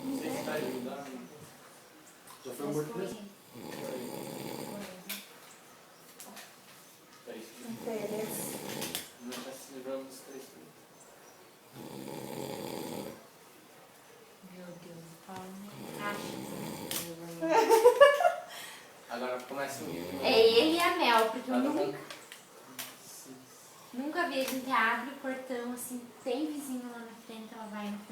Não sei se tá ajudando. Já foi morto mesmo? Um Pérez. Não tá se livrando dos 3 minutos. Meu Deus, fala caixa. Agora começa o. É ele e a Mel, porque eu Tá bom. nunca vi a gente abre o portão assim, tem vizinho lá na frente, ela vai na frente.